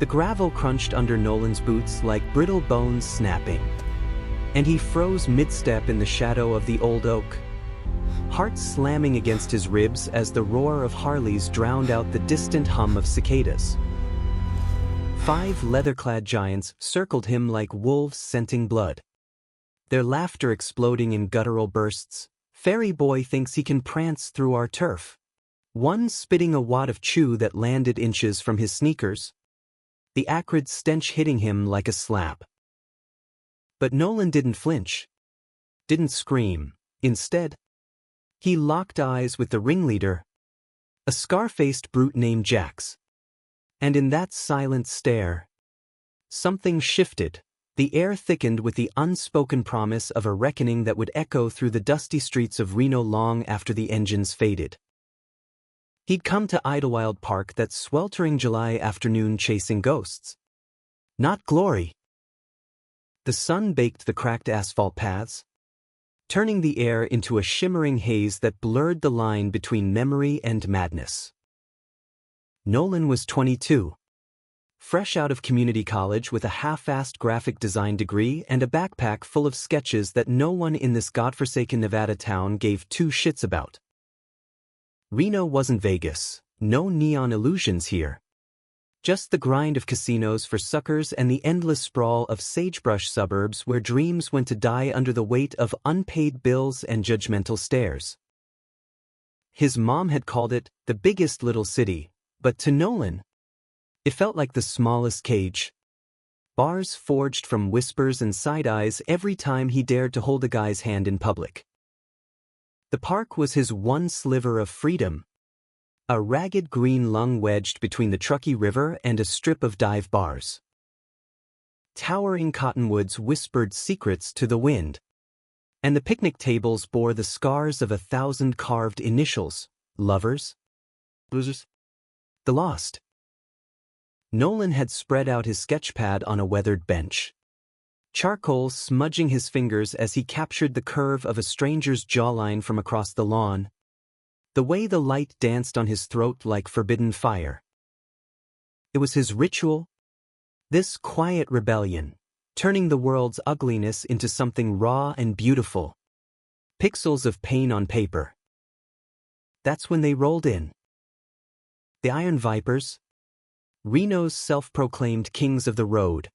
The gravel crunched under Nolan's boots like brittle bones snapping. And he froze mid-step in the shadow of the old oak, heart slamming against his ribs as the roar of Harleys drowned out the distant hum of cicadas. 5 leather-clad giants circled him like wolves scenting blood, their laughter exploding in guttural bursts. "Fairy boy thinks he can prance through our turf." One spitting a wad of chew that landed inches from his sneakers, the acrid stench hitting him like a slap. But Nolan didn't flinch, didn't scream. Instead, he locked eyes with the ringleader, a scar-faced brute named Jax. And in that silent stare, something shifted. The air thickened with the unspoken promise of a reckoning that would echo through the dusty streets of Reno long after the engines faded. He'd come to Idlewild Park that sweltering July afternoon chasing ghosts, not glory. The sun baked the cracked asphalt paths, turning the air into a shimmering haze that blurred the line between memory and madness. Nolan was 22. Fresh out of community college with a half-assed graphic design degree and a backpack full of sketches that no one in this godforsaken Nevada town gave 2 shits about. Reno wasn't Vegas, no neon illusions here. Just the grind of casinos for suckers and the endless sprawl of sagebrush suburbs where dreams went to die under the weight of unpaid bills and judgmental stares. His mom had called it the biggest little city, but to Nolan, it felt like the smallest cage. Bars forged from whispers and side-eyes every time he dared to hold a guy's hand in public. The park was his one sliver of freedom, a ragged green lung wedged between the Truckee River and a strip of dive bars. Towering cottonwoods whispered secrets to the wind, and the picnic tables bore the scars of 1,000 carved initials: lovers, losers, the lost. Nolan had spread out his sketchpad on a weathered bench, charcoal smudging his fingers as he captured the curve of a stranger's jawline from across the lawn, the way the light danced on his throat like forbidden fire. It was his ritual, this quiet rebellion, turning the world's ugliness into something raw and beautiful. Pixels of pain on paper. That's when they rolled in. The Iron Vipers, Reno's self-proclaimed kings of the road,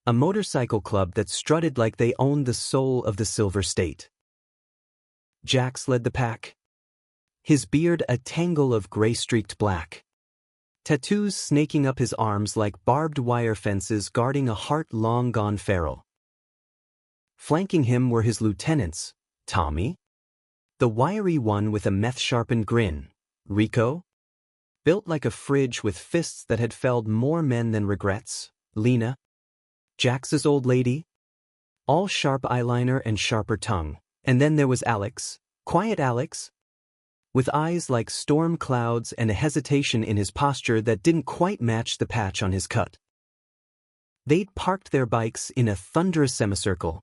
a motorcycle club that strutted like they owned the soul of the Silver State. Jax led the pack, his beard a tangle of gray-streaked black, tattoos snaking up his arms like barbed wire fences guarding a heart long gone feral. Flanking him were his lieutenants, Tommy, the wiry one with a meth-sharpened grin, Rico, built like a fridge with fists that had felled more men than regrets, Lena, Jax's old lady, all sharp eyeliner and sharper tongue, and then there was Alex, quiet Alex, with eyes like storm clouds and a hesitation in his posture that didn't quite match the patch on his cut. They'd parked their bikes in a thunderous semicircle,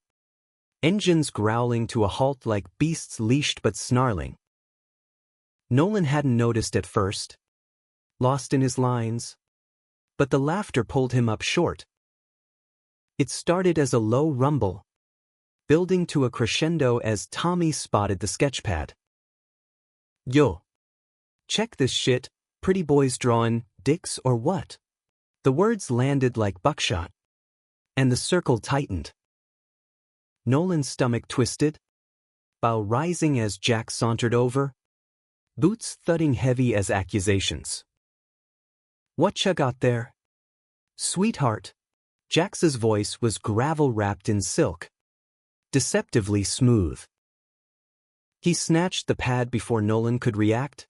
engines growling to a halt like beasts leashed but snarling. Nolan hadn't noticed at first, lost in his lines, but the laughter pulled him up short. It started as a low rumble, building to a crescendo as Tommy spotted the sketchpad. "Yo, check this shit, pretty boys drawing dicks or what?" The words landed like buckshot, and the circle tightened. Nolan's stomach twisted, bow rising as Jack sauntered over, boots thudding heavy as accusations. "Whatcha got there?" "Sweetheart." Jax's voice was gravel wrapped in silk, deceptively smooth. He snatched the pad before Nolan could react,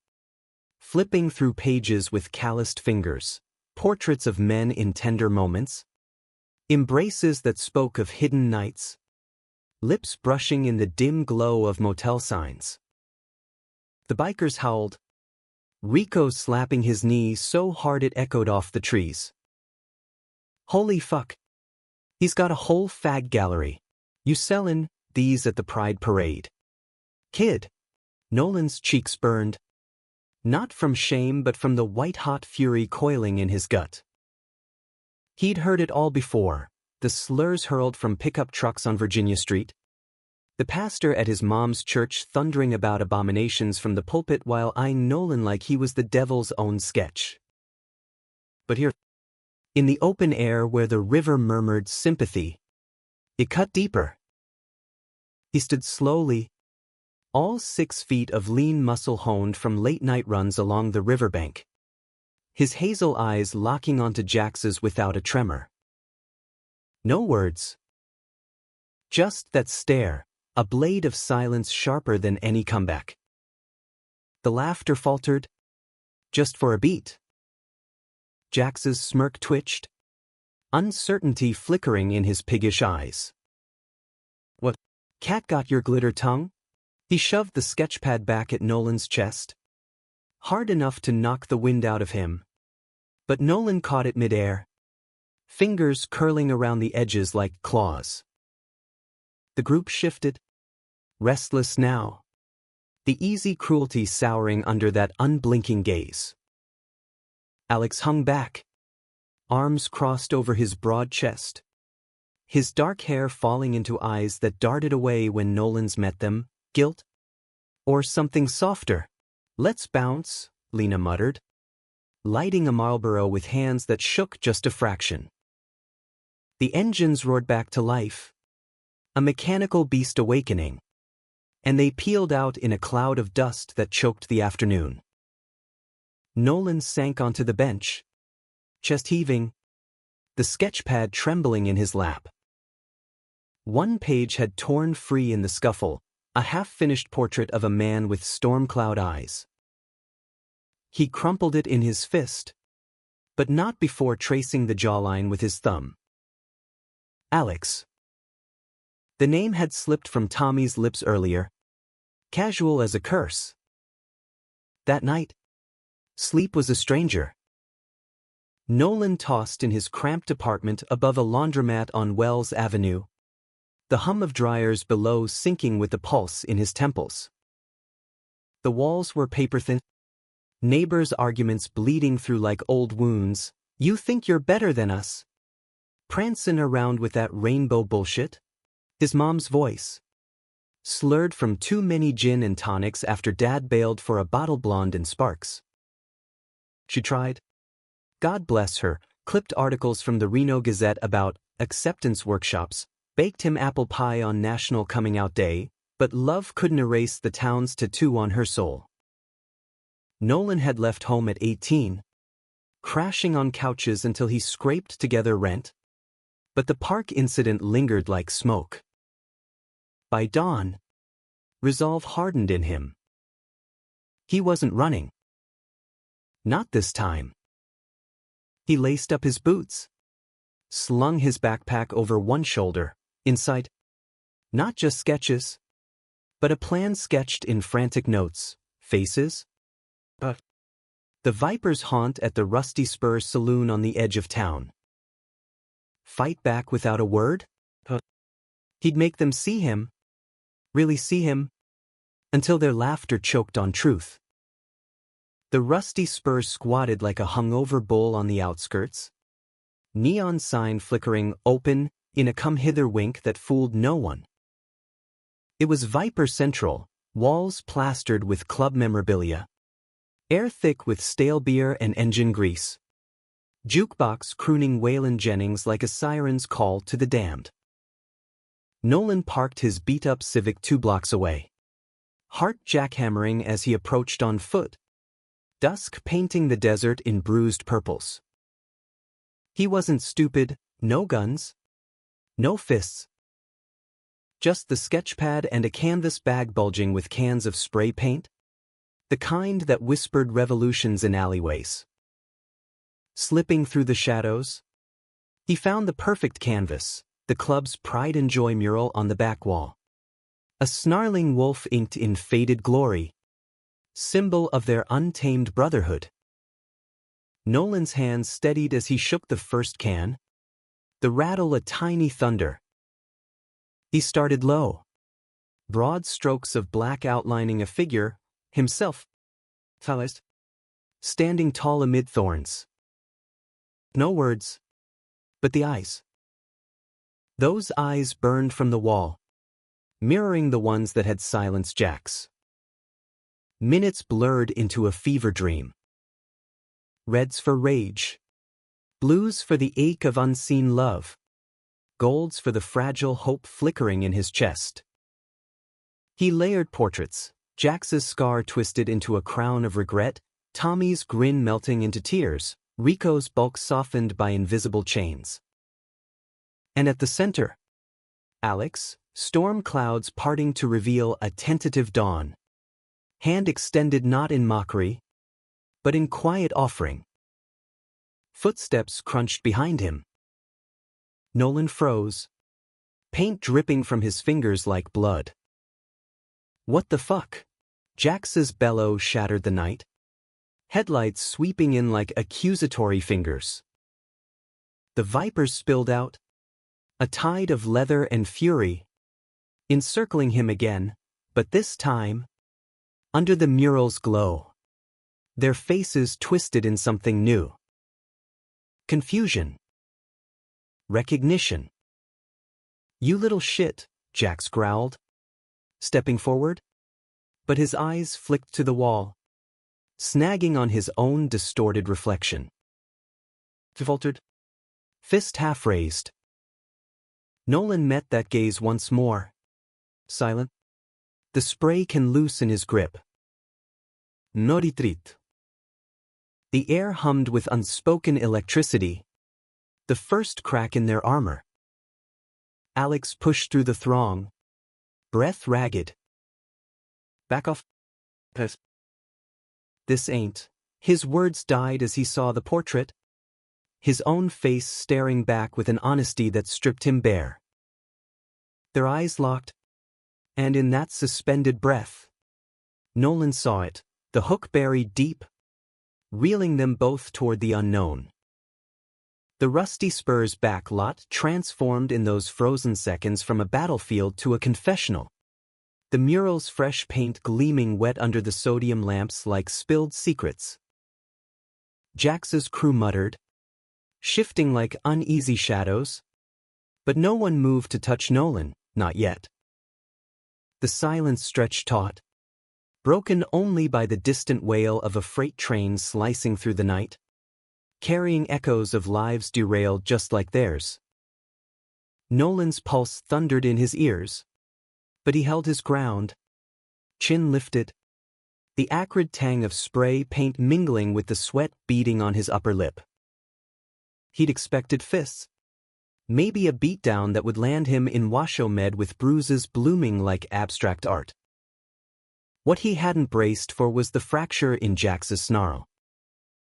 flipping through pages with calloused fingers, portraits of men in tender moments, embraces that spoke of hidden nights, lips brushing in the dim glow of motel signs. The bikers howled, Rico slapping his knee so hard it echoed off the trees. "Holy fuck. He's got a whole fag gallery. You sellin' these at the Pride Parade?" "Kid." Nolan's cheeks burned, not from shame but from the white-hot fury coiling in his gut. He'd heard it all before, the slurs hurled from pickup trucks on Virginia Street, the pastor at his mom's church thundering about abominations from the pulpit while eyeing Nolan like he was the devil's own sketch. But here, in the open air where the river murmured sympathy, it cut deeper. He stood slowly, all 6 feet of lean muscle honed from late-night runs along the riverbank, his hazel eyes locking onto Jax's without a tremor. No words. Just that stare, a blade of silence sharper than any comeback. The laughter faltered, just for a beat. Jax's smirk twitched, uncertainty flickering in his piggish eyes. What, cat got your glitter tongue? He shoved the sketchpad back at Nolan's chest, hard enough to knock the wind out of him. But Nolan caught it midair, fingers curling around the edges like claws. The group shifted, restless now, the easy cruelty souring under that unblinking gaze. Alex hung back, arms crossed over his broad chest, his dark hair falling into eyes that darted away when Nolan's met them. Guilt? Or something softer? Let's bounce, Lena muttered, lighting a Marlboro with hands that shook just a fraction. The engines roared back to life, a mechanical beast awakening, and they peeled out in a cloud of dust that choked the afternoon. Nolan sank onto the bench, chest heaving, the sketchpad trembling in his lap. One page had torn free in the scuffle, a half-finished portrait of a man with storm cloud eyes. He crumpled it in his fist, but not before tracing the jawline with his thumb. Alex. The name had slipped from Tommy's lips earlier, casual as a curse. That night, sleep was a stranger. Nolan tossed in his cramped apartment above a laundromat on Wells Avenue, the hum of dryers below sinking with the pulse in his temples. The walls were paper-thin, neighbors' arguments bleeding through like old wounds. You think you're better than us? Prancing around with that rainbow bullshit? His mom's voice, slurred from too many gin and tonics after Dad bailed for a bottle blonde and Sparks. She tried, God bless her, clipped articles from the Reno Gazette about acceptance workshops, baked him apple pie on National Coming Out Day, but love couldn't erase the town's tattoo on her soul. Nolan had left home at 18, crashing on couches until he scraped together rent, but the park incident lingered like smoke. By dawn, resolve hardened in him. He wasn't running. Not this time. He laced up his boots, slung his backpack over one shoulder, inside, not just sketches, but a plan sketched in frantic notes, faces. The Viper's haunt at the Rusty Spur saloon on the edge of town. Fight back without a word? He'd make them see him, really see him, until their laughter choked on truth. The Rusty Spur squatted like a hungover bull on the outskirts, neon sign flickering open in a come-hither wink that fooled no one. It was Viper Central, walls plastered with club memorabilia, air thick with stale beer and engine grease, jukebox crooning Waylon Jennings like a siren's call to the damned. Nolan parked his beat-up Civic 2 blocks away, heart jackhammering as he approached on foot, dusk painting the desert in bruised purples. He wasn't stupid, no guns, no fists. Just the sketchpad and a canvas bag bulging with cans of spray paint, the kind that whispered revolutions in alleyways. Slipping through the shadows, he found the perfect canvas, the club's Pride and Joy mural on the back wall. A snarling wolf inked in faded glory, symbol of their untamed brotherhood. Nolan's hands steadied as he shook the first can, the rattle a tiny thunder. He started low, broad strokes of black outlining a figure, himself, standing tall amid thorns. No words, But the eyes. Those eyes burned from the wall, mirroring the ones that had silenced Jack's. Minutes blurred into a fever dream. Reds for rage. Blues for the ache of unseen love. Golds for the fragile hope flickering in his chest. He layered portraits, Jax's scar twisted into a crown of regret, Tommy's grin melting into tears, Rico's bulk softened by invisible chains. And at the center, Alex, storm clouds parting to reveal a tentative dawn. Hand extended not in mockery, but in quiet offering. Footsteps crunched behind him. Nolan froze, paint dripping from his fingers like blood. What the fuck? Jax's bellow shattered the night. Headlights sweeping in like accusatory fingers. The vipers spilled out, a tide of leather and fury, encircling him again, but this time, under the mural's glow. Their faces twisted in something new. Confusion. Recognition. You little shit, Jax growled, stepping forward. But his eyes flicked to the wall, snagging on his own distorted reflection. He faltered, fist half raised. Nolan met that gaze once more. Silent. The spray can loosen his grip. No retreat. The air hummed with unspoken electricity. The first crack in their armor. Alex pushed through the throng, breath ragged. Back off. Piss. This ain't. His words died as he saw the portrait, his own face staring back with an honesty that stripped him bare. Their eyes locked, and in that suspended breath, Nolan saw it, the hook buried deep, reeling them both toward the unknown. The rusty spur's back lot transformed in those frozen seconds from a battlefield to a confessional. The mural's fresh paint gleaming wet under the sodium lamps like spilled secrets. Jax's crew muttered, shifting like uneasy shadows. But no one moved to touch Nolan, not yet. The silence stretched taut, broken only by the distant wail of a freight train slicing through the night, carrying echoes of lives derailed just like theirs. Nolan's pulse thundered in his ears, but he held his ground, chin lifted, the acrid tang of spray paint mingling with the sweat beading on his upper lip. He'd expected fists, maybe a beatdown that would land him in Washomed with bruises blooming like abstract art. What he hadn't braced for was the fracture in Jax's snarl.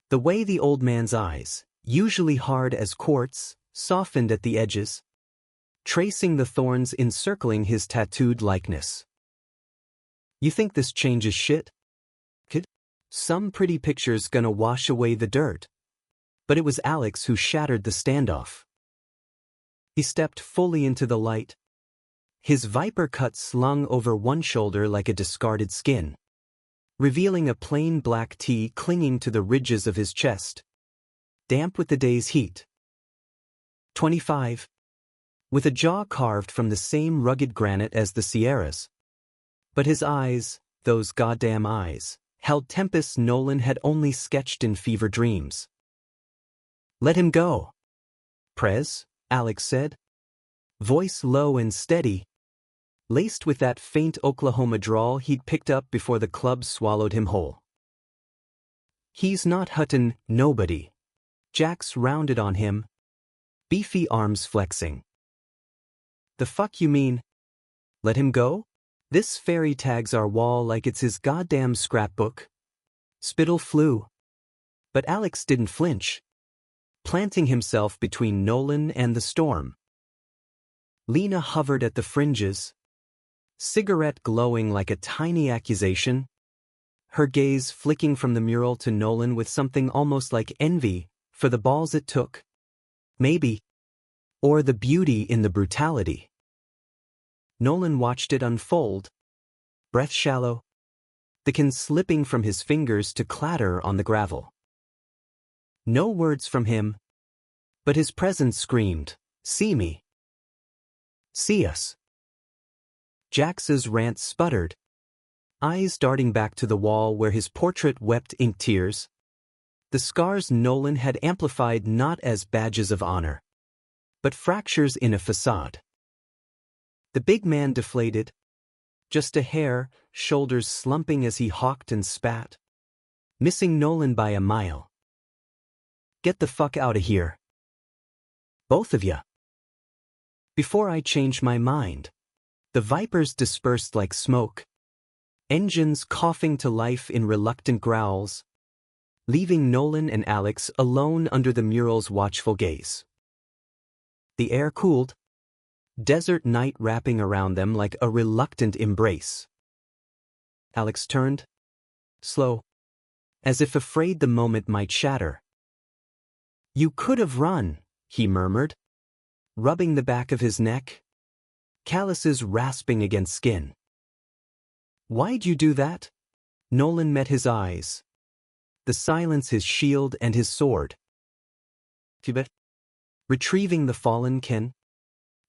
The way the old man's eyes, usually hard as quartz, softened at the edges, tracing the thorns encircling his tattooed likeness. You think this changes shit? Kid? Some pretty picture's gonna wash away the dirt. But it was Alex who shattered the standoff. He stepped fully into the light, his viper cut slung over one shoulder like a discarded skin, revealing a plain black tee clinging to the ridges of his chest, damp with the day's heat. 25. With a jaw carved from the same rugged granite as the Sierras. But his eyes, those goddamn eyes, held tempests Nolan had only sketched in fever dreams. Let him go. Prez, Alex said. Voice low and steady, laced with that faint Oklahoma drawl he'd picked up before the club swallowed him whole. He's not huttin' nobody. Jax rounded on him, beefy arms flexing. The fuck you mean? Let him go? This fairy tags our wall like it's his goddamn scrapbook. Spittle flew. But Alex didn't flinch, planting himself between Nolan and the storm. Lena hovered at the fringes, cigarette glowing like a tiny accusation, her gaze flicking from the mural to Nolan with something almost like envy for the balls it took. Maybe. Or the beauty in the brutality. Nolan watched it unfold, breath shallow, the can slipping from his fingers to clatter on the gravel. No words from him, But his presence screamed, "See me. See us." Jax's rant sputtered, eyes darting back to the wall where his portrait wept ink tears. The scars Nolan had amplified not as badges of honor, but fractures in a facade. The big man deflated, just a hair, shoulders slumping as he hawked and spat, missing Nolan by a mile. "Get the fuck out of here. Both of ya." Before I changed my mind, the vipers dispersed like smoke, engines coughing to life in reluctant growls, leaving Nolan and Alex alone under the mural's watchful gaze. The air cooled, desert night wrapping around them like a reluctant embrace. Alex turned, slow, as if afraid the moment might shatter. "You could have run," he murmured, rubbing the back of his neck, calluses rasping against skin. "Why'd you do that?" Nolan met his eyes, the silence his shield and his sword. Retrieving the fallen Ken,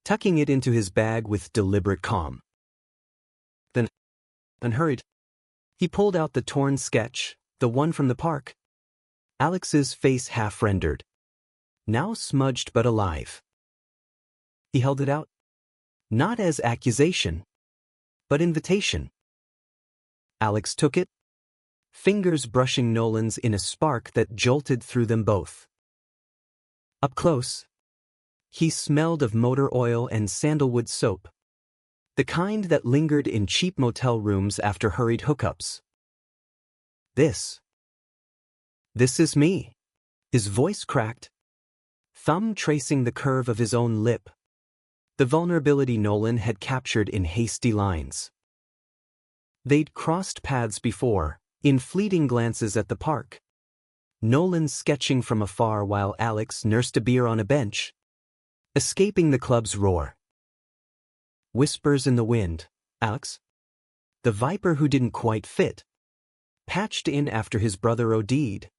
tucking it into his bag with deliberate calm. Then, unhurried, he pulled out the torn sketch, the one from the park. Alex's face half-rendered, now smudged but alive. He held it out, not as accusation, but invitation. Alex took it, fingers brushing Nolan's in a spark that jolted through them both. Up close, he smelled of motor oil and sandalwood soap, the kind that lingered in cheap motel rooms after hurried hookups. This is me." His voice cracked, thumb tracing the curve of his own lip, the vulnerability Nolan had captured in hasty lines. They'd crossed paths before, in fleeting glances at the park, Nolan sketching from afar while Alex nursed a beer on a bench, escaping the club's roar. Whispers in the wind, Alex, the viper who didn't quite fit, patched in after his brother OD'd,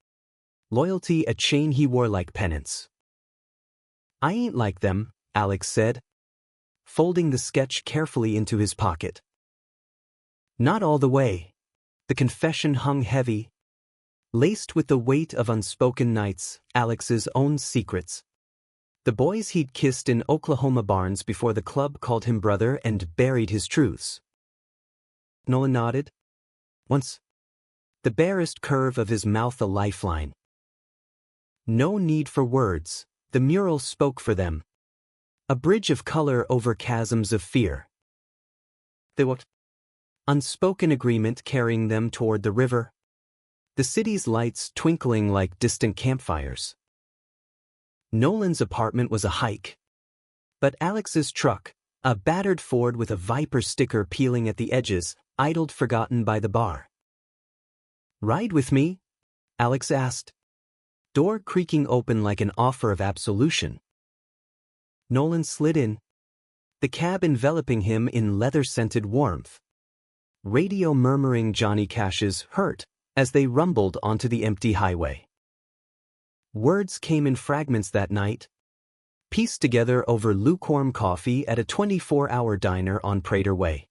loyalty a chain he wore like penance. "I ain't like them," Alex said, folding the sketch carefully into his pocket. Not all the way. The confession hung heavy, laced with the weight of unspoken nights, Alex's own secrets. The boys he'd kissed in Oklahoma barns before the club called him brother and buried his truths. Nolan nodded, once, the barest curve of his mouth a lifeline. No need for words, the mural spoke for them. A bridge of color over chasms of fear. They walked, unspoken agreement carrying them toward the river, the city's lights twinkling like distant campfires. Nolan's apartment was a hike, but Alex's truck, a battered Ford with a Viper sticker peeling at the edges, idled forgotten by the bar. "Ride with me?" Alex asked, door creaking open like an offer of absolution. Nolan slid in, the cab enveloping him in leather-scented warmth, radio murmuring Johnny Cash's "Hurt" as they rumbled onto the empty highway. Words came in fragments that night, pieced together over lukewarm coffee at a 24-hour diner on Prater Way.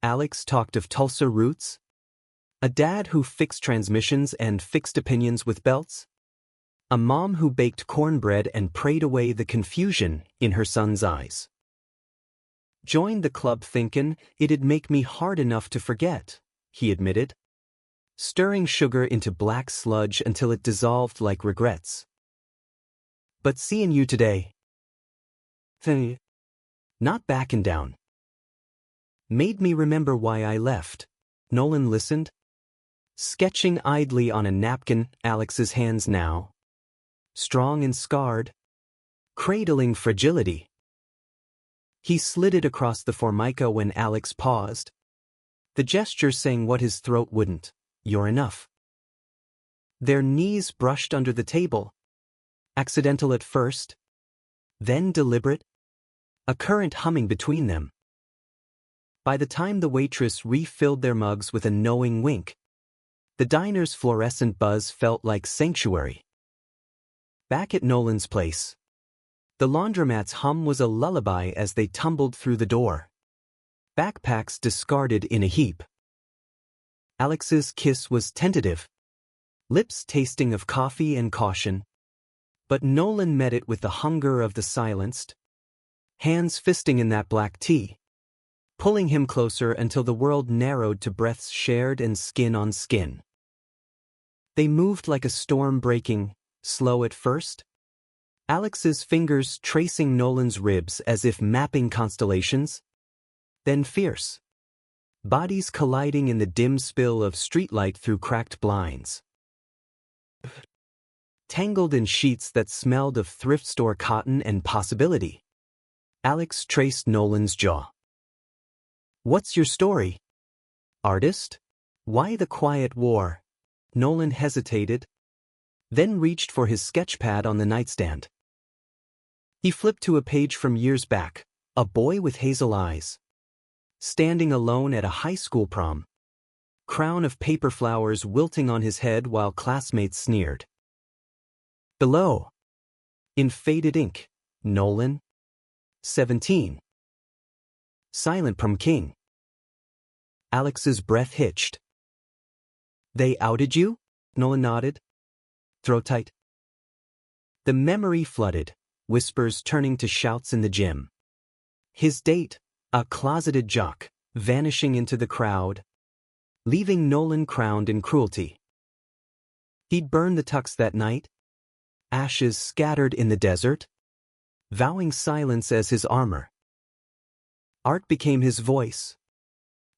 Alex talked of Tulsa roots, a dad who fixed transmissions and fixed opinions with belts, a mom who baked cornbread and prayed away the confusion in her son's eyes. "Joined the club thinkin' it'd make me hard enough to forget," he admitted, stirring sugar into black sludge until it dissolved like regrets. "But seeing you today, not backing down, made me remember why I left." Nolan listened, sketching idly on a napkin, Alex's hands now, strong and scarred, cradling fragility. He slid it across the formica when Alex paused, the gesture saying what his throat wouldn't, "You're enough." Their knees brushed under the table, accidental at first, then deliberate, a current humming between them. By the time the waitress refilled their mugs with a knowing wink, the diner's fluorescent buzz felt like sanctuary. Back at Nolan's place, the laundromat's hum was a lullaby as they tumbled through the door. Backpacks discarded in a heap. Alex's kiss was tentative, lips tasting of coffee and caution, but Nolan met it with the hunger of the silenced, hands fisting in that black tea, pulling him closer until the world narrowed to breaths shared and skin on skin. They moved like a storm breaking, slow at first, Alex's fingers tracing Nolan's ribs as if mapping constellations, then fierce, bodies colliding in the dim spill of streetlight through cracked blinds. Tangled in sheets that smelled of thrift store cotton and possibility, Alex traced Nolan's jaw. "What's your story? Artist? Why the quiet war?" Nolan hesitated, then reached for his sketchpad on the nightstand. He flipped to a page from years back, a boy with hazel eyes, standing alone at a high school prom, crown of paper flowers wilting on his head while classmates sneered. Below, in faded ink, Nolan, 17. Silent prom king. Alex's breath hitched. "They outed you?" Nolan nodded. "Throat tight." The memory flooded, whispers turning to shouts in the gym. His date, a closeted jock, vanishing into the crowd, leaving Nolan crowned in cruelty. He'd burned the tux that night, ashes scattered in the desert, vowing silence as his armor. Art became his voice,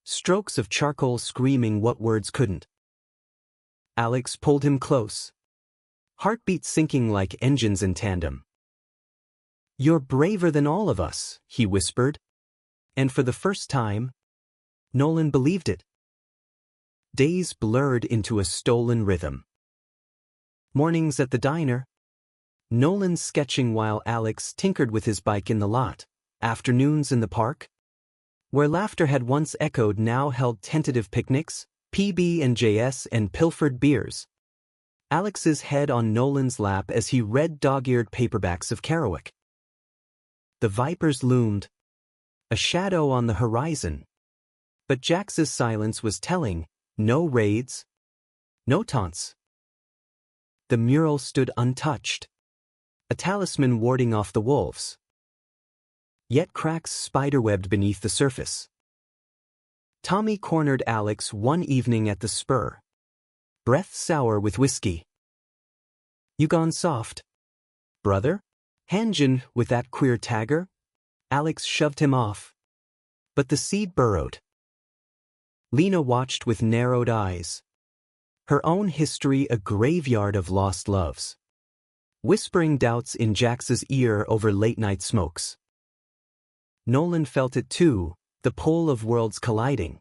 strokes of charcoal screaming what words couldn't. Alex pulled him close, heartbeat sinking like engines in tandem. "You're braver than all of us," he whispered, and for the first time, Nolan believed it. Days blurred into a stolen rhythm. Mornings at the diner, Nolan sketching while Alex tinkered with his bike in the lot. Afternoons in the park, where laughter had once echoed now held tentative picnics, PB&JS and pilfered beers. Alex's head on Nolan's lap as he read dog-eared paperbacks of Kerouac. The Vipers loomed, a shadow on the horizon. But Jax's silence was telling, no raids, no taunts. The mural stood untouched, a talisman warding off the wolves. Yet cracks spiderwebbed beneath the surface. Tommy cornered Alex one evening at the Spur, breath sour with whiskey. "You gone soft, brother? Hanjin with that queer tagger?" Alex shoved him off, but the seed burrowed. Lena watched with narrowed eyes, her own history a graveyard of lost loves, whispering doubts in Jax's ear over late-night smokes. Nolan felt it too, the pull of worlds colliding.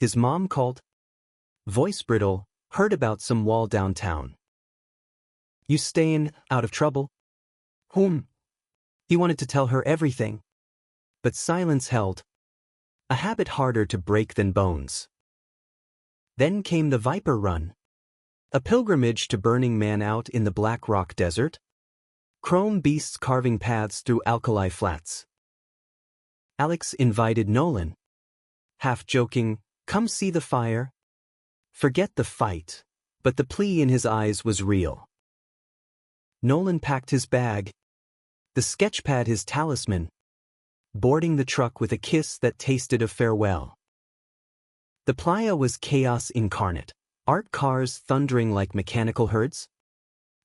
His mom called, voice brittle, heard about some wall downtown. "You stayin' out of trouble?" "Whom?" He wanted to tell her everything, but silence held, a habit harder to break than bones. Then came the Viper Run, a pilgrimage to Burning Man out in the Black Rock Desert, chrome beasts carving paths through alkali flats. Alex invited Nolan, half joking, "Come see the fire." Forget the fight, but the plea in his eyes was real. Nolan packed his bag, the sketchpad his talisman, boarding the truck with a kiss that tasted of farewell. The playa was chaos incarnate, art cars thundering like mechanical herds,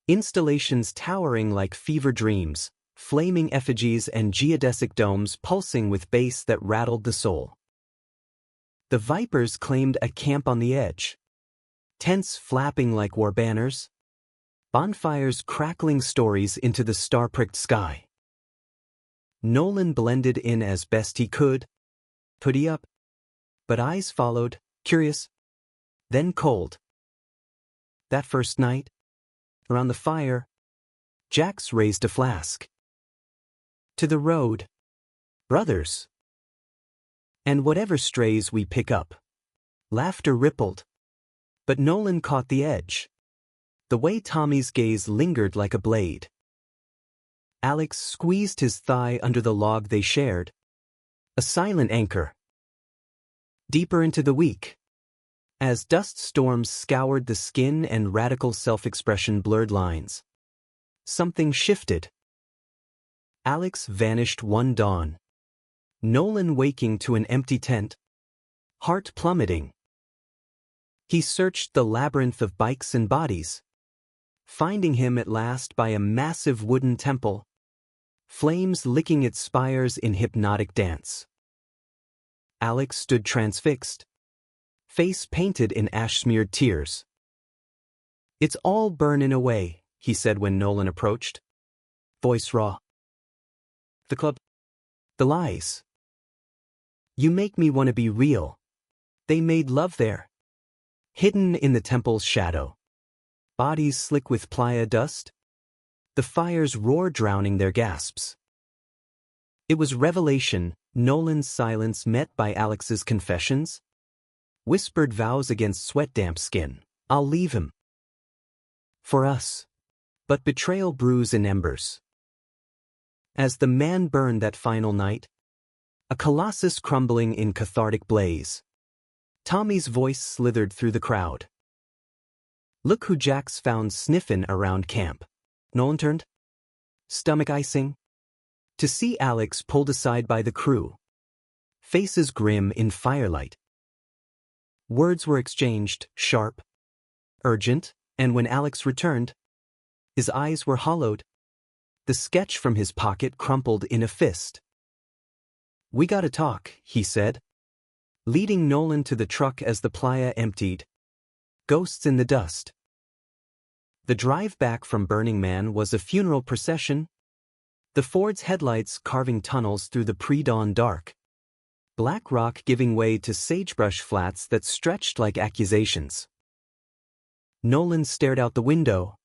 installations towering like fever dreams, flaming effigies and geodesic domes pulsing with bass that rattled the soul. The Vipers claimed a camp on the edge, tents flapping like war banners, bonfires crackling stories into the star-pricked sky. Nolan blended in as best he could, hoodie up, but eyes followed, curious, then cold. That first night, around the fire, Jax raised a flask. "To the road, brothers. And whatever strays we pick up." Laughter rippled, but Nolan caught the edge. the way Tommy's gaze lingered like a blade. Alex squeezed his thigh under the log they shared. A silent anchor. Deeper into the week. As dust storms scoured the skin and radical self-expression blurred lines. Something shifted. Alex vanished one dawn. Nolan waking to an empty tent. Heart plummeting. He searched the labyrinth of bikes and bodies, finding him at last by a massive wooden temple, flames licking its spires in hypnotic dance. Alex stood transfixed, face painted in ash-smeared tears. "It's all burning away," he said when Nolan approached. Voice raw. "The club. The lies. You make me want to be real. They made love there. Hidden in the temple's shadow. Bodies slick with playa dust. The fire's roar drowning their gasps." It was revelation, Nolan's silence met by Alex's confessions. Whispered vows against sweat-damp skin. "I'll leave him. For us." But betrayal brews in embers. As the man burned that final night, a colossus crumbling in cathartic blaze, Tommy's voice slithered through the crowd. "Look who Jax found sniffin' around camp." Nolan turned, stomach icing, to see Alex pulled aside by the crew, faces grim in firelight. Words were exchanged, sharp, urgent, and when Alex returned, his eyes were hollowed. The sketch from his pocket crumpled in a fist. "We gotta talk," he said, leading Nolan to the truck as the playa emptied. Ghosts in the dust. The drive back from Burning Man was a funeral procession, the Ford's headlights carving tunnels through the pre-dawn dark, black rock giving way to sagebrush flats that stretched like accusations. Nolan stared out the window,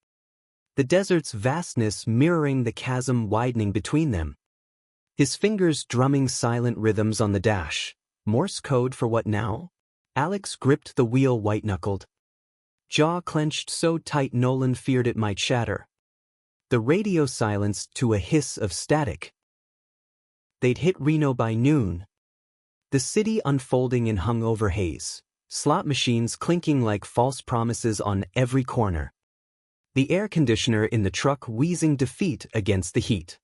the desert's vastness mirroring the chasm widening between them. His fingers drumming silent rhythms on the dash. Morse code for what now? Alex gripped the wheel white-knuckled, jaw clenched so tight Nolan feared it might shatter. The radio silenced to a hiss of static. They'd hit Reno by noon. The city unfolding in hungover haze, slot machines clinking like false promises on every corner. The air conditioner in the truck wheezing defeat against the heat.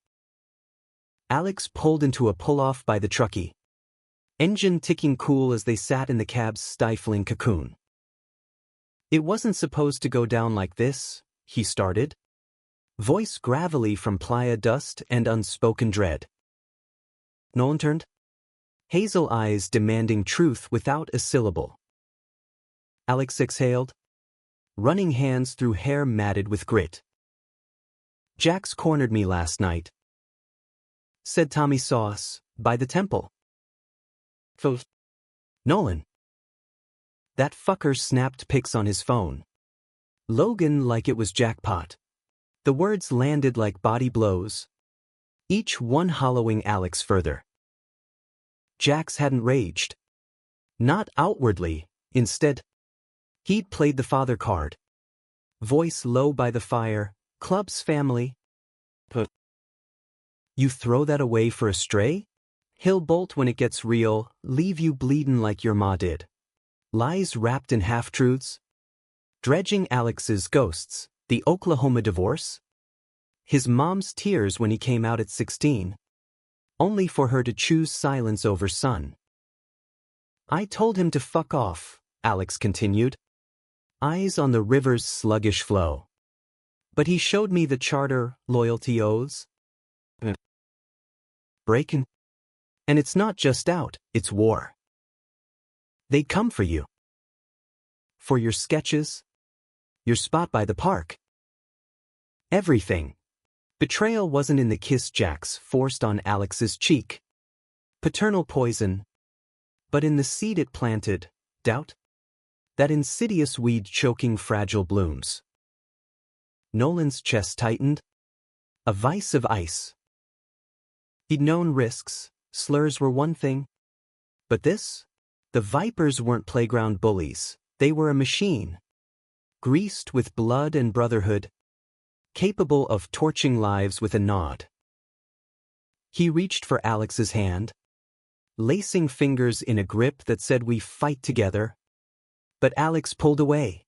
Alex pulled into a pull-off by the truckie, engine ticking cool as they sat in the cab's stifling cocoon. "It wasn't supposed to go down like this," he started, voice gravelly from playa dust and unspoken dread. Nolan turned, hazel eyes demanding truth without a syllable. Alex exhaled, running hands through hair matted with grit. "Jax cornered me last night," said Tommy Sauce, "by the temple." Nolan. That fucker snapped pics on his phone. Logan like it was jackpot. The words landed like body blows, each one hollowing Alex further. Jax hadn't raged. Not outwardly, instead, he'd played the father card. Voice low by the fire, club's family. "But you throw that away for a stray? He'll bolt when it gets real, leave you bleedin' like your ma did." Lies wrapped in half-truths. Dredging Alex's ghosts, the Oklahoma divorce. His mom's tears when he came out at 16. Only for her to choose silence over son. "I told him to fuck off," Alex continued, eyes on the river's sluggish flow. "But he showed me the charter, loyalty oaths. Breakin'. And it's not just out, it's war. They'd come for you. For your sketches, your spot by the park. Everything." Betrayal wasn't in the kiss Jax forced on Alex's cheek. Paternal poison. But in the seed it planted, doubt. That insidious weed choking fragile blooms. Nolan's chest tightened. A vice of ice. He'd known risks, slurs were one thing. But this? The Vipers weren't playground bullies, they were a machine. greased with blood and brotherhood, capable of torching lives with a nod. He reached for Alex's hand, lacing fingers in a grip that said we fight together, but Alex pulled away,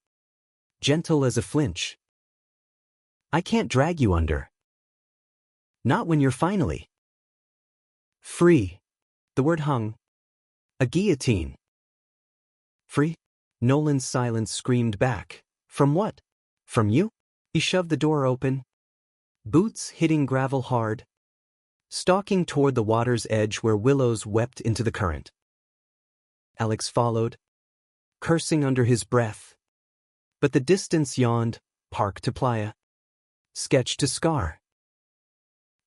gentle as a flinch. I can't drag you under. Not when you're finally free. The word hung. A guillotine. Free? Nolan's silence screamed back. From what? From you? He shoved the door open, boots hitting gravel hard, stalking toward the water's edge where willows wept into the current. Alex followed, cursing under his breath. But the distance yawned, park to playa, sketch to scar.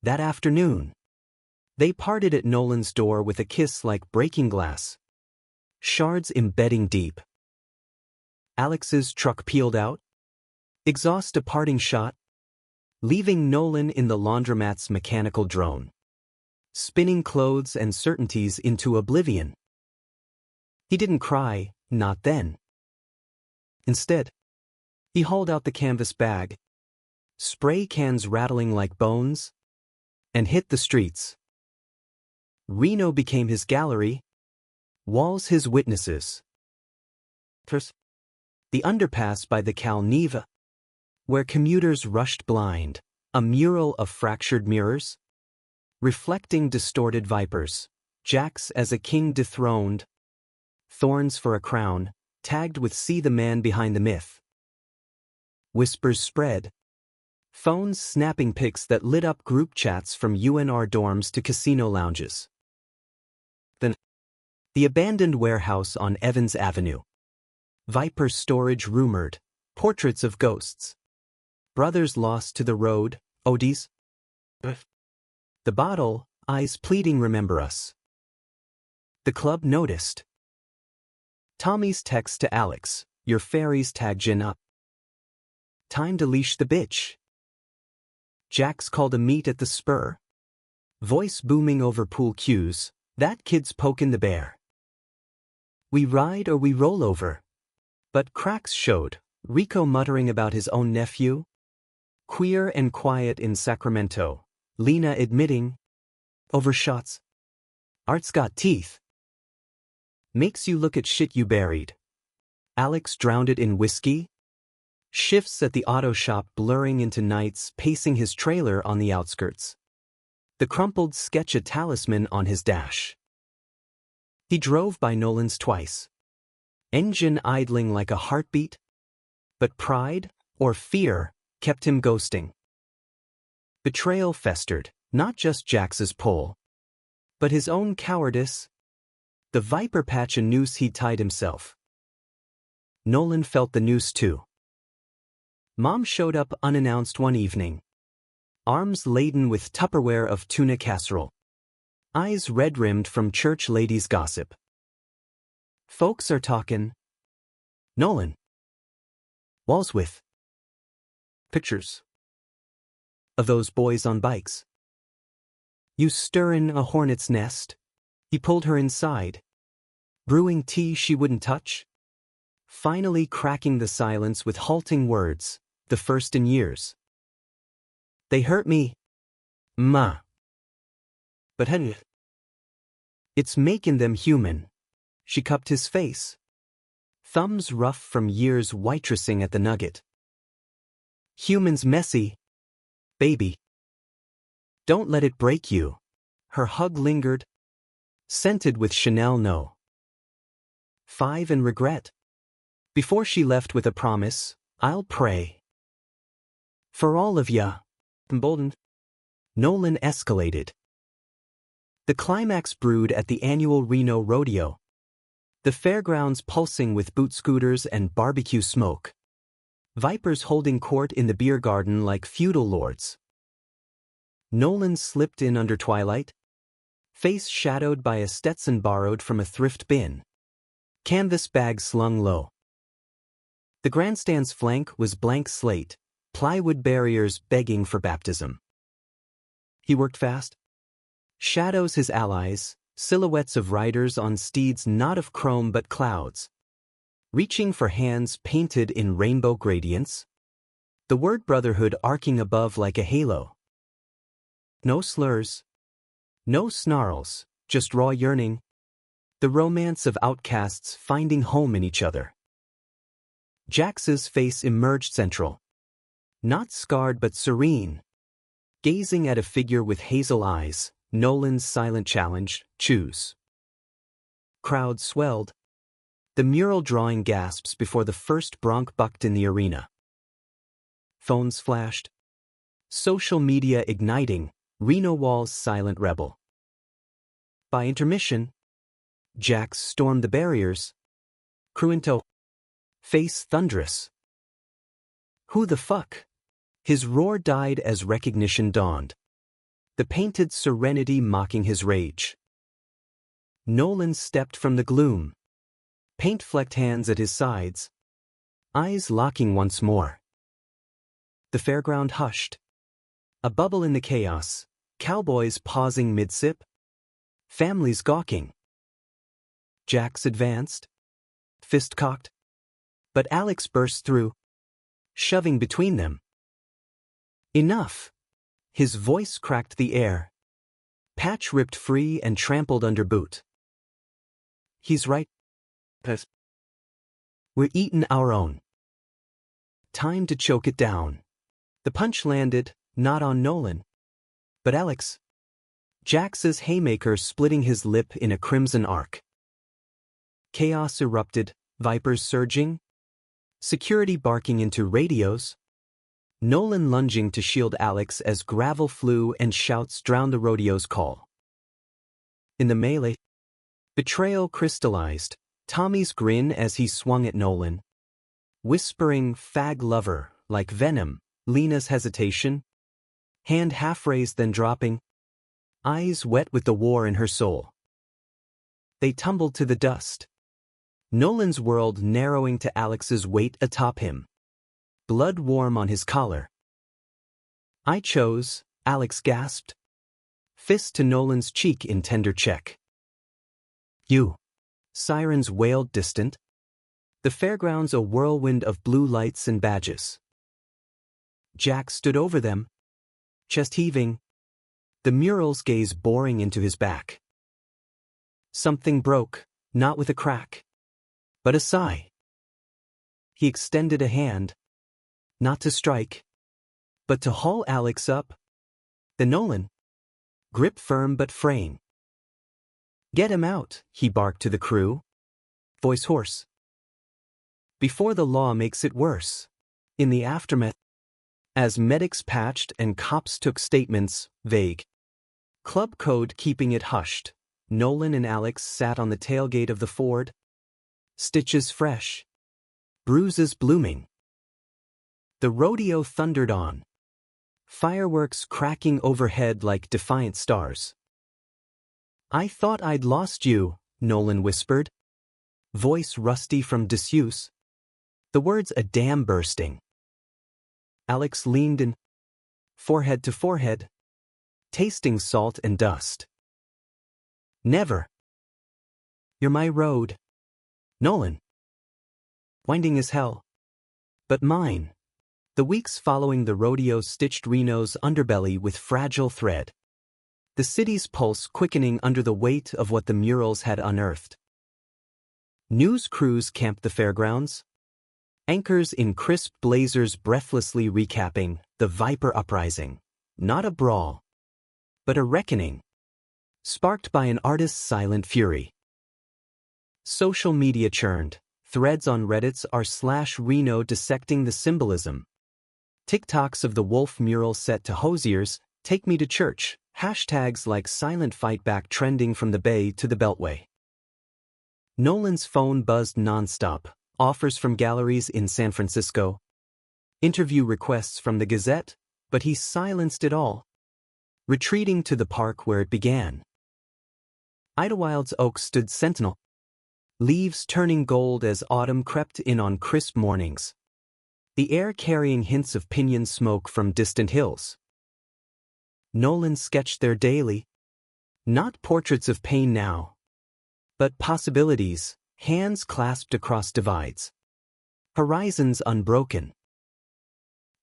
That afternoon, they parted at Nolan's door with a kiss like breaking glass, shards embedding deep. Alex's truck peeled out, exhaust a parting shot, leaving Nolan in the laundromat's mechanical drone, spinning clothes and certainties into oblivion. He didn't cry, not then. Instead, he hauled out the canvas bag, spray cans rattling like bones, and hit the streets. Reno became his gallery, walls his witnesses. The underpass by the Cal Neva, where commuters rushed blind, a mural of fractured mirrors, reflecting distorted vipers, jacks as a king dethroned, thorns for a crown, tagged with "See the man behind the myth." Whispers spread, phones snapping pics that lit up group chats from UNR dorms to casino lounges. Then, the abandoned warehouse on Evans Avenue. Viper storage rumored, portraits of ghosts. Brothers lost to the road, Odie's. The bottle, eyes pleading remember us. The club noticed. Tommy's text to Alex, your fairies tagged Jin up. Time to leash the bitch. Jax called a meet at the Spur. Voice booming over pool cues, that kid's poking the bear. We ride or we roll over. But cracks showed, Rico muttering about his own nephew. Queer and quiet in Sacramento, Lena admitting. Overshots. Art's got teeth. Makes you look at shit you buried. Alex drowned it in whiskey. Shifts at the auto shop blurring into nights, pacing his trailer on the outskirts. The crumpled sketch a talisman on his dash. He drove by Nolan's twice. Engine idling like a heartbeat. But pride, or fear, kept him ghosting. Betrayal festered, not just Jax's pull, but his own cowardice. The viper patch a noose he'd tied himself. Nolan felt the noose too. Mom showed up unannounced one evening. Arms laden with Tupperware of tuna casserole. Eyes red-rimmed from church ladies' gossip. Folks are talking. Nolan. Walls with pictures of those boys on bikes. You stirrin' a hornet's nest? He pulled her inside. Brewing tea she wouldn't touch. Finally cracking the silence with halting words, the first in years. They hurt me. Ma. But Henry. It's making them human. She cupped his face. Thumbs rough from years waitressing at the Nugget. Humans messy. Baby. Don't let it break you. Her hug lingered. Scented with Chanel no. 5 and regret. Before she left with a promise, I'll pray. For all of ya. Emboldened. Nolan escalated. The climax brewed at the annual Reno Rodeo. The fairgrounds pulsing with boot scooters and barbecue smoke. Vipers holding court in the beer garden like feudal lords. Nolan slipped in under twilight, face shadowed by a Stetson borrowed from a thrift bin. Canvas bag slung low. The grandstand's flank was blank slate, plywood barriers begging for baptism. He worked fast. Shadows his allies, silhouettes of riders on steeds not of chrome but clouds. reaching for hands painted in rainbow gradients. The word brotherhood arcing above like a halo. No slurs. No snarls, just raw yearning. The romance of outcasts finding home in each other. Jax's face emerged central. Not scarred but serene. Gazing at a figure with hazel eyes, Nolan's silent challenge, choose. Crowd swelled. The mural drawing gasps before the first bronc bucked in the arena. Phones flashed. Social media igniting, Reno Wall's silent rebel. By intermission, Jax stormed the barriers. Crew in tow. Face thunderous. Who the fuck? His roar died as recognition dawned. The painted serenity mocking his rage. Nolan stepped from the gloom. Paint-flecked hands at his sides. Eyes locking once more. The fairground hushed. A bubble in the chaos. Cowboys pausing mid-sip. Families gawking. Jax advanced. Fist cocked. But Alex burst through. Shoving between them. Enough. His voice cracked the air. Patch ripped free and trampled under boot. He's right. We're eating our own. Time to choke it down. The punch landed, not on Nolan, but Alex. Jax's haymaker splitting his lip in a crimson arc. Chaos erupted, vipers surging. Security barking into radios. Nolan lunging to shield Alex as gravel flew and shouts drowned the rodeo's call. In the melee, betrayal crystallized, Tommy's grin as he swung at Nolan. Whispering fag lover, like venom, Lena's hesitation. Hand half raised then dropping. Eyes wet with the war in her soul. They tumbled to the dust. Nolan's world narrowing to Alex's weight atop him. Blood warm on his collar. I chose, Alex gasped. Fist to Nolan's cheek in tender check. You. Sirens wailed distant. The fairgrounds a whirlwind of blue lights and badges. Jack stood over them. Chest heaving. The mural's gaze boring into his back. Something broke, not with a crack, but a sigh. He extended a hand. Not to strike, but to haul Alex up. Then Nolan. Grip firm but fraying. Get him out, he barked to the crew. Voice hoarse. Before the law makes it worse. In the aftermath. As medics patched and cops took statements, vague. Club code keeping it hushed. Nolan and Alex sat on the tailgate of the Ford. Stitches fresh. Bruises blooming. The rodeo thundered on. Fireworks cracking overhead like defiant stars. I thought I'd lost you, Nolan whispered. Voice rusty from disuse. The words a dam bursting. Alex leaned in. Forehead to forehead. Tasting salt and dust. Never. You're my road. Nolan. Winding as hell. But mine. The weeks following the rodeo stitched Reno's underbelly with fragile thread. The city's pulse quickening under the weight of what the murals had unearthed. News crews camped the fairgrounds. Anchors in crisp blazers breathlessly recapping the Viper uprising. Not a brawl, but a reckoning. Sparked by an artist's silent fury. Social media churned. Threads on Reddit's r/Reno dissecting the symbolism. TikToks of the wolf mural set to Hosier's, Take Me to Church, hashtags like silent fight back trending from the Bay to the Beltway. Nolan's phone buzzed nonstop, offers from galleries in San Francisco. Interview requests from the Gazette, but he silenced it all. Retreating to the park where it began. Idlewild's oak stood sentinel. Leaves turning gold as autumn crept in on crisp mornings. The air carrying hints of pinyon smoke from distant hills. Nolan sketched there daily. Not portraits of pain now, but possibilities, hands clasped across divides. Horizons unbroken.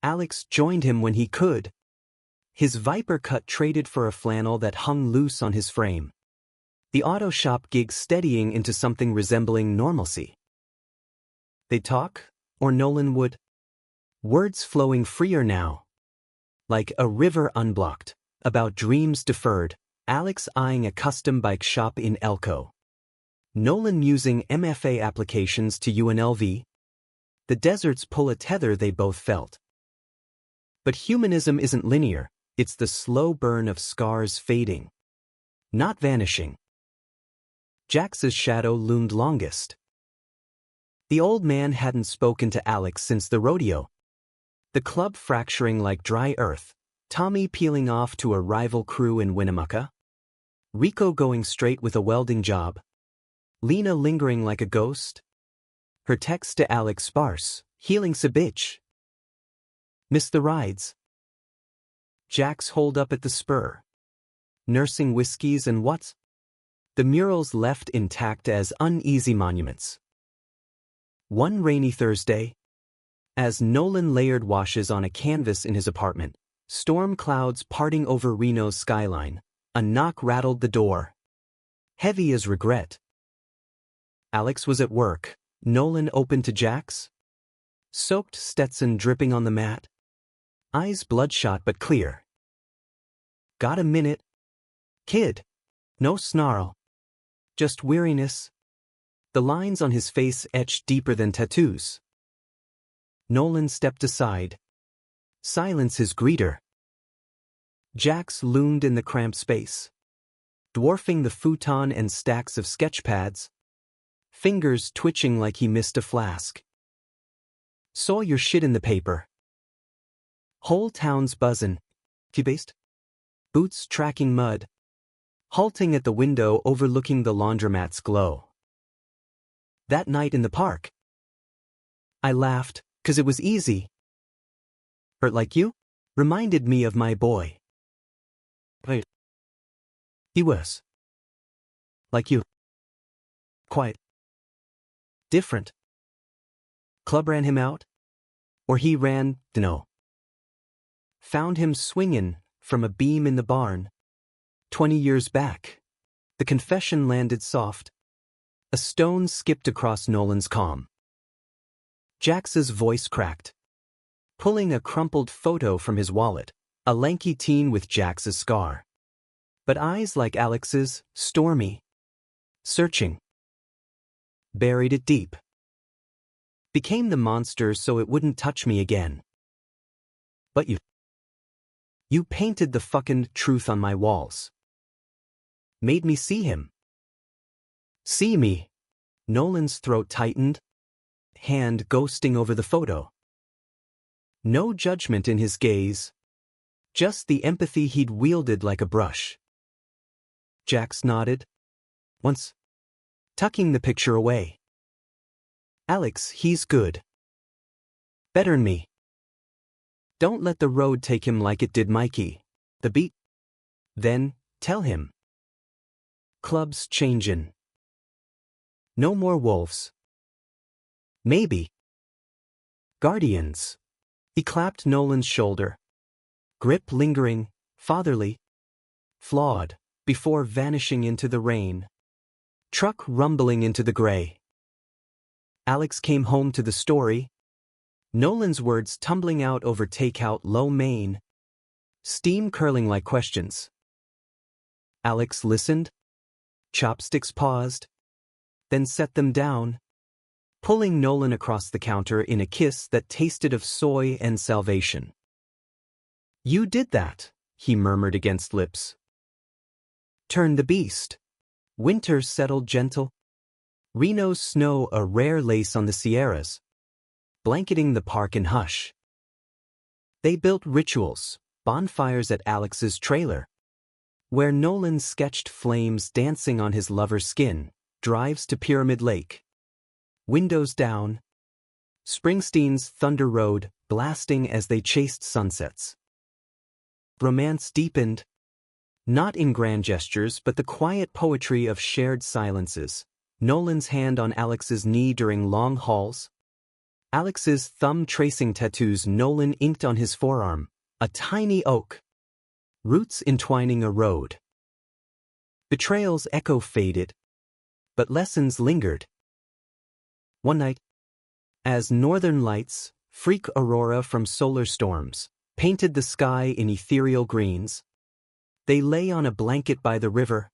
Alex joined him when he could. His viper cut traded for a flannel that hung loose on his frame. The auto shop gig steadying into something resembling normalcy. They'd talk, or Nolan would. Words flowing freer now. Like a river unblocked, about dreams deferred, Alex eyeing a custom bike shop in Elko. Nolan using MFA applications to UNLV. The deserts pull a tether they both felt. But humanism isn't linear, it's the slow burn of scars fading. Not vanishing. Jax's shadow loomed longest. The old man hadn't spoken to Alex since the rodeo. The club fracturing like dry earth, Tommy peeling off to a rival crew in Winnemucca. Rico going straight with a welding job. Lena lingering like a ghost. Her text to Alex sparse, healing sa bitch. Miss the rides. Jax holed up at the spur. Nursing whiskeys and what's? The murals left intact as uneasy monuments. One rainy Thursday, as Nolan layered washes on a canvas in his apartment, storm clouds parting over Reno's skyline, a knock rattled the door. Heavy as regret. Alex was at work. Nolan opened to Jax. Soaked Stetson dripping on the mat. Eyes bloodshot but clear. Got a minute? Kid. No snarl. Just weariness. The lines on his face etched deeper than tattoos. Nolan stepped aside. Silence his greeter. Jax loomed in the cramped space, dwarfing the futon and stacks of sketch pads, fingers twitching like he missed a flask. Saw your shit in the paper. Whole town's buzzin'. Q-based? Boots tracking mud. Halting at the window overlooking the laundromat's glow. That night in the park. I laughed, 'cause it was easy. Hurt like you? Reminded me of my boy. Wait. He was. Like you. Quite. Different. Club ran him out? Or he ran, dunno. Found him swingin' from a beam in the barn. 20 years back. The confession landed soft. A stone skipped across Nolan's calm. Jax's voice cracked. Pulling a crumpled photo from his wallet, a lanky teen with Jax's scar. But eyes like Alex's, stormy. Searching. Buried it deep. Became the monster so it wouldn't touch me again. But you painted the fucking truth on my walls. Made me see him. See me. Nolan's throat tightened. Hand ghosting over the photo. No judgment in his gaze. Just the empathy he'd wielded like a brush. Jax nodded. Once. Tucking the picture away. Alex, he's good. Better'n me. Don't let the road take him like it did Mikey. The beat. Then, tell him. Club's changin'. No more wolves. Maybe. Guardians. He clapped Nolan's shoulder. Grip lingering, fatherly. Flawed, before vanishing into the rain. Truck rumbling into the gray. Alex came home to the story. Nolan's words tumbling out over takeout lo mein. Steam curling like questions. Alex listened. Chopsticks paused. Then set them down. Pulling Nolan across the counter in a kiss that tasted of soy and salvation. You did that, he murmured against lips. Turn the beast. Winter settled gentle. Reno's snow a rare lace on the Sierras. Blanketing the park in hush. They built rituals, bonfires at Alex's trailer. Where Nolan sketched flames dancing on his lover's skin, drives to Pyramid Lake. Windows down. Springsteen's Thunder Road, blasting as they chased sunsets. Romance deepened. Not in grand gestures but the quiet poetry of shared silences. Nolan's hand on Alex's knee during long hauls. Alex's thumb tracing tattoos Nolan inked on his forearm, a tiny oak. Roots entwining a road. Betrayal's echo faded, but lessons lingered. One night, as northern lights, freak aurora from solar storms, painted the sky in ethereal greens, they lay on a blanket by the river,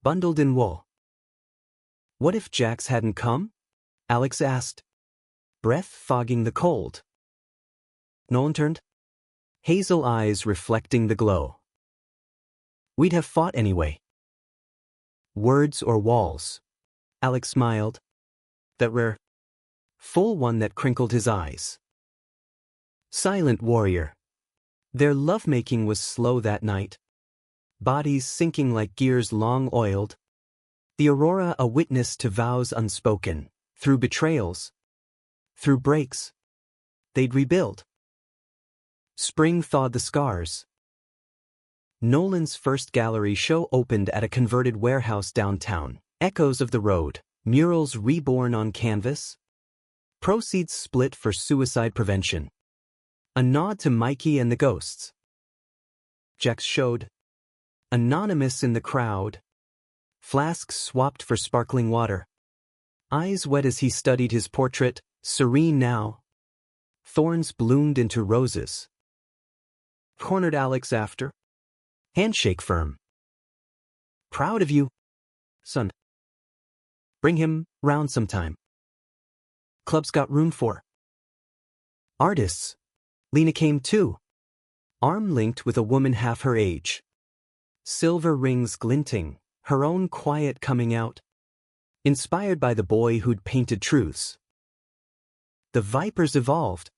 bundled in wool. What if Jax hadn't come? Alex asked, breath fogging the cold. Nolan turned, hazel eyes reflecting the glow. We'd have fought anyway. Words or walls? Alex smiled. That rare, full one that crinkled his eyes. Silent warrior. Their lovemaking was slow that night. Bodies sinking like gears long oiled. The aurora a witness to vows unspoken. Through betrayals, through breaks, they'd rebuild. Spring thawed the scars. Nolan's first gallery show opened at a converted warehouse downtown. Echoes of the road, murals reborn on canvas. Proceeds split for suicide prevention. A nod to Mikey and the ghosts. Jax showed. Anonymous in the crowd. Flasks swapped for sparkling water. Eyes wet as he studied his portrait, serene now. Thorns bloomed into roses. Cornered Alex after. Handshake firm. Proud of you, son. Bring him round sometime. Club's got room for artists. Lena came too. Arm linked with a woman half her age. Silver rings glinting, her own quiet coming out. Inspired by the boy who'd painted truths. The Vipers evolved.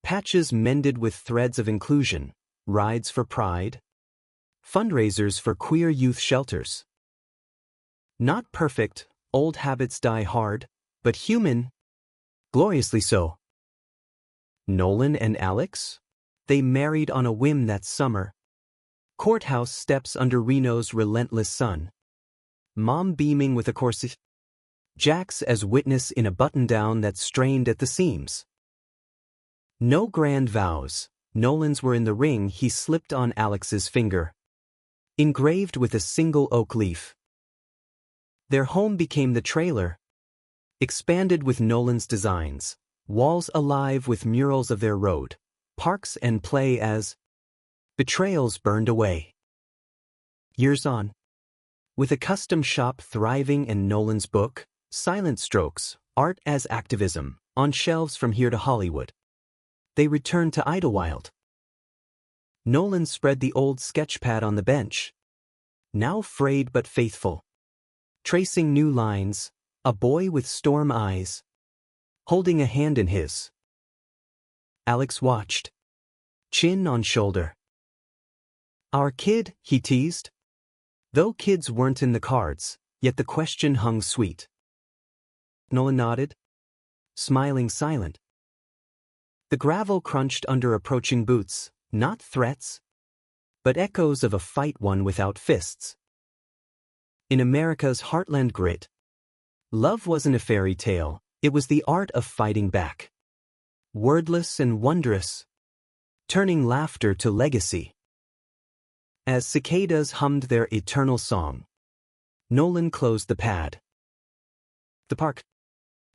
Patches mended with threads of inclusion, rides for pride. Fundraisers for queer youth shelters. Not perfect, old habits die hard, but human. Gloriously so. Nolan and Alex? They married on a whim that summer. Courthouse steps under Reno's relentless sun. Mom beaming with a corset. Jax as witness in a button-down that strained at the seams. No grand vows. Nolan's were in the ring he slipped on Alex's finger. Engraved with a single oak leaf. Their home became the trailer. Expanded with Nolan's designs. Walls alive with murals of their road. Parks and play as betrayals burned away. Years on. With a custom shop thriving and Nolan's book, Silent Strokes, Art as Activism, on shelves from here to Hollywood. They returned to Idlewild. Nolan spread the old sketchpad on the bench. Now frayed but faithful. Tracing new lines, a boy with storm eyes. Holding a hand in his. Alex watched. Chin on shoulder. Our kid, he teased. Though kids weren't in the cards, yet the question hung sweet. Nolan nodded, smiling silent. The gravel crunched under approaching boots, not threats, but echoes of a fight won without fists. In America's heartland grit, love wasn't a fairy tale, it was the art of fighting back. Wordless and wondrous, turning laughter to legacy. As cicadas hummed their eternal song, Nolan closed the pad. The park,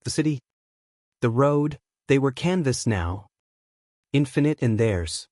the city, the road, they were canvas now. Infinite in theirs.